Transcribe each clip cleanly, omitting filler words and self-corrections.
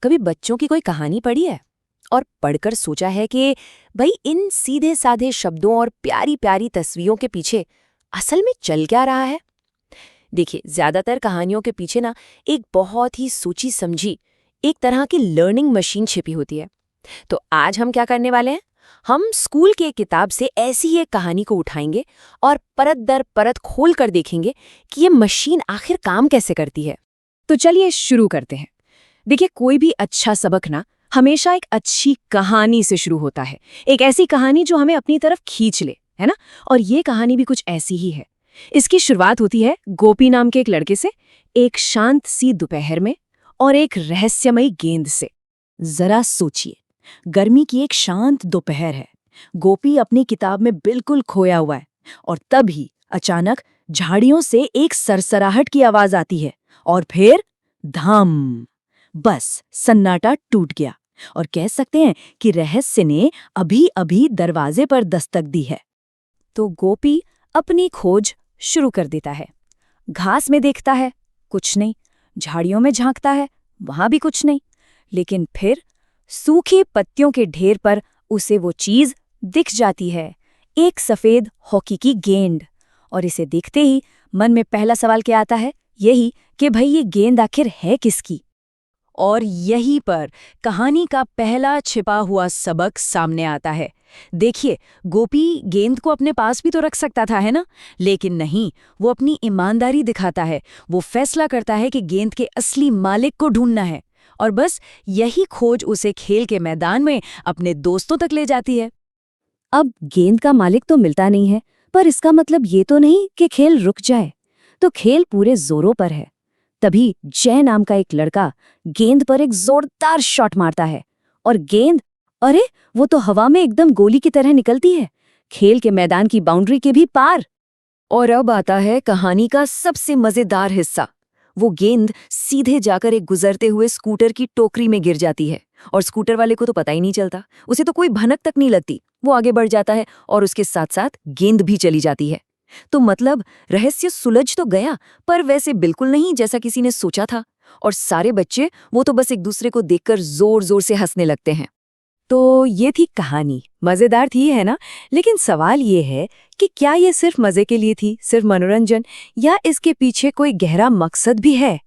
कभी बच्चों की कोई कहानी पढ़ी है और पढ़कर सोचा है कि भाई इन सीधे साधे शब्दों और प्यारी प्यारी तस्वीरों के पीछे असल में चल क्या रहा है? देखिए, ज्यादातर कहानियों के पीछे ना एक बहुत ही सोची समझी एक तरह की लर्निंग मशीन छिपी होती है। तो आज हम क्या करने वाले हैं? हम स्कूल की एक किताब से ऐसी ही एक कहानी को उठाएंगे और परत दर परत खोल कर देखेंगे कि ये मशीन आखिर काम कैसे करती है। तो चलिए शुरू करते हैं। देखिए, कोई भी अच्छा सबक ना हमेशा एक अच्छी कहानी से शुरू होता है। एक ऐसी कहानी जो हमें अपनी तरफ खींच ले, है ना? और ये कहानी भी कुछ ऐसी ही है। इसकी शुरुआत होती है गोपी नाम के एक लड़के से, एक शांत सी दोपहर में, और एक रहस्यमयी गेंद से। जरा सोचिए, गर्मी की एक शांत दोपहर है, गोपी अपनी किताब में बिल्कुल खोया हुआ है, और तभी अचानक झाड़ियों से एक सरसराहट की आवाज आती है, और फिर धम, बस सन्नाटा टूट गया। और कह सकते हैं कि रहस्य ने अभी अभी दरवाजे पर दस्तक दी है। तो गोपी अपनी खोज शुरू कर देता है। घास में देखता है, कुछ नहीं। झाड़ियों में झांकता है, वहां भी कुछ नहीं। लेकिन फिर सूखी पत्तियों के ढेर पर उसे वो चीज दिख जाती है, एक सफेद हॉकी की गेंद। और इसे देखते ही मन में पहला सवाल क्या आता है? यही कि भाई ये गेंद आखिर है किसकी? और यहीं पर कहानी का पहला छिपा हुआ सबक सामने आता है। देखिए, गोपी गेंद को अपने पास भी तो रख सकता था, है ना? लेकिन नहीं, वो अपनी ईमानदारी दिखाता है। वो फैसला करता है कि गेंद के असली मालिक को ढूंढना है। और बस यही खोज उसे खेल के मैदान में अपने दोस्तों तक ले जाती है। अब गेंद का मालिक तो मिलता नहीं है, पर इसका मतलब ये तो नहीं कि खेल रुक जाए। तो खेल पूरे जोरों पर है। तभी जय नाम का एक लड़का गेंद पर एक जोरदार शॉट मारता है, और गेंद, अरे वो तो हवा में एकदम गोली की तरह निकलती है, खेल के मैदान की बाउंड्री के भी पार। और अब आता है कहानी का सबसे मजेदार हिस्सा। वो गेंद सीधे जाकर एक गुजरते हुए स्कूटर की टोकरी में गिर जाती है, और स्कूटर वाले को तो पता ही नहीं चलता। उसे तो कोई भनक तक नहीं लगती। वो आगे बढ़ जाता है और उसके साथ साथ गेंद भी चली जाती है। तो मतलब रहस्य सुलझ तो गया, पर वैसे बिल्कुल नहीं जैसा किसी ने सोचा था। और सारे बच्चे वो तो बस एक दूसरे को देखकर जोर जोर से हंसने लगते हैं। तो ये थी कहानी। मजेदार थी, है ना? लेकिन सवाल ये है कि क्या ये सिर्फ मजे के लिए थी, सिर्फ मनोरंजन, या इसके पीछे कोई गहरा मकसद भी है?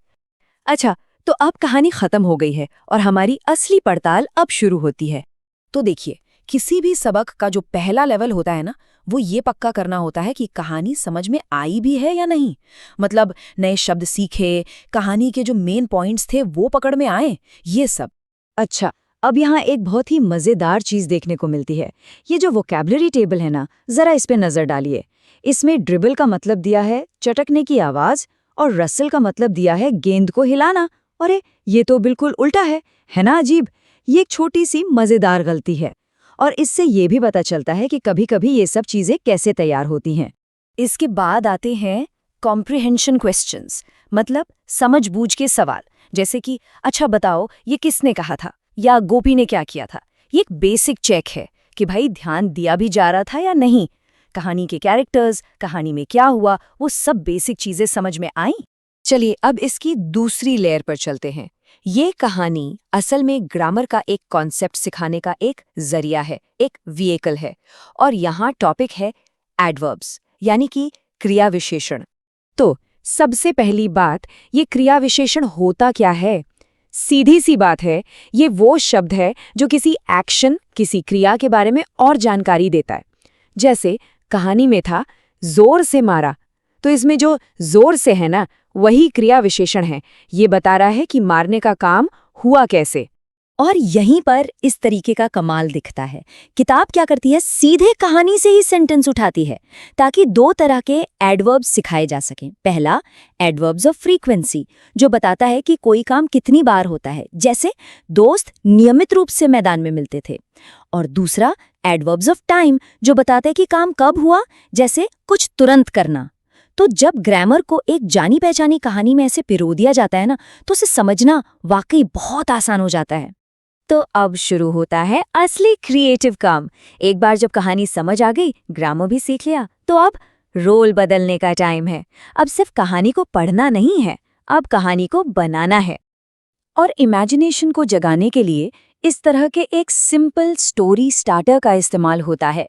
अच्छा, तो अब कहानी खत्म हो गई है और हमारी असली पड़ताल अब शुरू होती है। तो देखिए, किसी भी सबक का जो पहला लेवल होता है ना, वो ये पक्का करना होता है कि कहानी समझ में आई भी है या नहीं। मतलब नए शब्द सीखे, कहानी के जो मेन पॉइंट्स थे वो पकड़ में आए, ये सब। अच्छा, अब यहाँ एक बहुत ही मजेदार चीज देखने को मिलती है। ये जो वोकैबुलरी टेबल है ना, जरा इस पे नजर डालिए। इसमें ड्रिबल का मतलब दिया है चटकने की आवाज, और रसल का मतलब दिया है गेंद को हिलाना। अरे ये तो बिल्कुल उल्टा है ना? अजीब। ये एक छोटी सी मजेदार गलती है, और इससे ये भी पता चलता है कि कभी-कभी ये सब चीजें कैसे तैयार होती हैं। इसके बाद आते हैं कॉम्प्रिहेंशन क्वेश्चंस, मतलब समझबूझ के सवाल। जैसे कि अच्छा बताओ, ये किसने कहा था, या गोपी ने क्या किया था? ये एक बेसिक चेक है कि भाई ध्यान दिया भी जा रहा था या नहीं। कहानी के कैरेक्टर्स, कहानी में क्या हुआ, वो सब बेसिक चीजें समझ में आई। चलिए अब इसकी दूसरी लेयर पर चलते हैं। ये कहानी असल में ग्रामर का एक कॉन्सेप्ट सिखाने का एक जरिया है, एक व्हीकल है। और यहाँ टॉपिक है एडवर्ब्स, यानी कि क्रिया विशेषण। तो सबसे पहली बात, ये क्रिया विशेषण होता क्या है? सीधी सी बात है, ये वो शब्द है जो किसी एक्शन, किसी क्रिया के बारे में और जानकारी देता है। जैसे कहानी में था जोर से मारा, तो इसमें जो जोर से है ना, वही क्रिया विशेषण है। ये बता रहा है कि मारने का काम हुआ कैसे। और यहीं पर इस तरीके का कमाल दिखता है। किताब क्या करती है, सीधे कहानी से ही सेंटेंस उठाती है, ताकि दो तरह के एडवर्ब्स सिखाए जा सकें। पहला, एडवर्ब्स ऑफ फ्रीक्वेंसी, जो बताता है कि कोई काम कितनी बार होता है, जैसे दोस्त नियमित रूप से मैदान में मिलते थे। और दूसरा, एडवर्ब्स ऑफ टाइम, जो बताता है कि काम कब हुआ, जैसे कुछ तुरंत करना। तो जब ग्रामर को एक जानी पहचानी कहानी में ऐसे पिरो दिया जाता है ना, तो उसे समझना वाकई बहुत आसान हो जाता है। तो अब शुरू होता है असली क्रिएटिव काम। एक बार जब कहानी समझ आ गई, ग्रामर भी सीख लिया, तो अब रोल बदलने का टाइम है। अब सिर्फ कहानी को पढ़ना नहीं है, अब कहानी को बनाना है। और इमेजिनेशन को जगाने के लिए इस तरह के एक सिंपल स्टोरी स्टार्टर का इस्तेमाल होता है।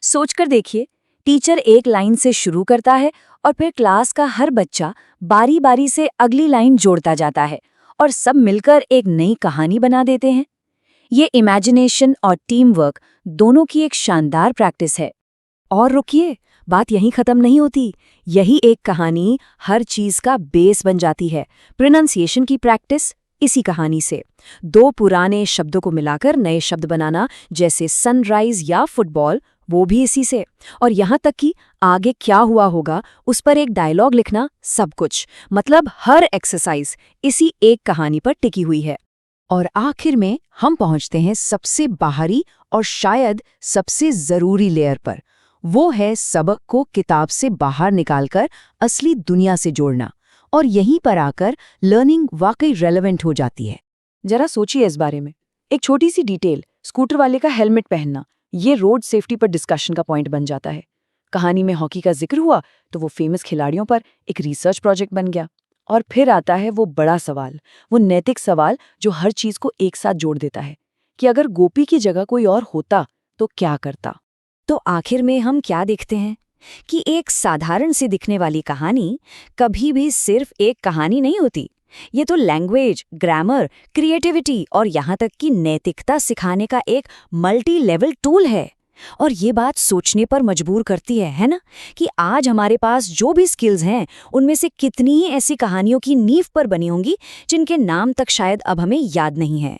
सोचकर देखिए, टीचर एक लाइन से शुरू करता है और फिर क्लास का हर बच्चा बारी बारी से अगली लाइन जोड़ता जाता है और सब मिलकर एक नई कहानी बना देते हैं। ये इमेजिनेशन और टीम वर्क दोनों की एक शानदार प्रैक्टिस है। और रुकिए, बात यहीं खत्म नहीं होती। यही एक कहानी हर चीज का बेस बन जाती है। प्रोनाउंसिएशन की प्रैक्टिस इसी कहानी से, 2 पुराने शब्दों को मिलाकर नए शब्द बनाना, जैसे सनराइज या फुटबॉल, वो भी इसी से। और यहाँ तक कि आगे क्या हुआ होगा उस पर एक डायलॉग लिखना, सब कुछ, मतलब हर एक्सरसाइज इसी एक कहानी पर टिकी हुई है। और आखिर में हम पहुंचते हैं सबसे बाहरी और शायद सबसे जरूरी लेयर पर। वो है सबक को किताब से बाहर निकालकर असली दुनिया से जोड़ना। और यहीं पर आकर लर्निंग वाकई रेलेवेंट हो जाती है। जरा सोचिए इस बारे में। एक छोटी सी डिटेल, स्कूटर वाले का हेलमेट पहनना, ये रोड सेफ्टी पर डिस्कशन का पॉइंट बन जाता है। कहानी में हॉकी का जिक्र हुआ तो वो फेमस खिलाड़ियों पर एक रिसर्च प्रोजेक्ट बन गया। और फिर आता है वो बड़ा सवाल, वो नैतिक सवाल जो हर चीज को एक साथ जोड़ देता है कि अगर गोपी की जगह कोई और होता तो क्या करता। तो आखिर में हम क्या देखते हैं कि एक साधारण सी दिखने वाली कहानी कभी भी सिर्फ एक कहानी नहीं होती। ये तो लैंग्वेज, ग्रामर, क्रिएटिविटी और यहाँ तक कि नैतिकता सिखाने का एक मल्टी लेवल टूल है। और ये बात सोचने पर मजबूर करती है ना, कि आज हमारे पास जो भी स्किल्स हैं उनमें से कितनी ही ऐसी कहानियों की नींव पर बनी होंगी जिनके नाम तक शायद अब हमें याद नहीं है।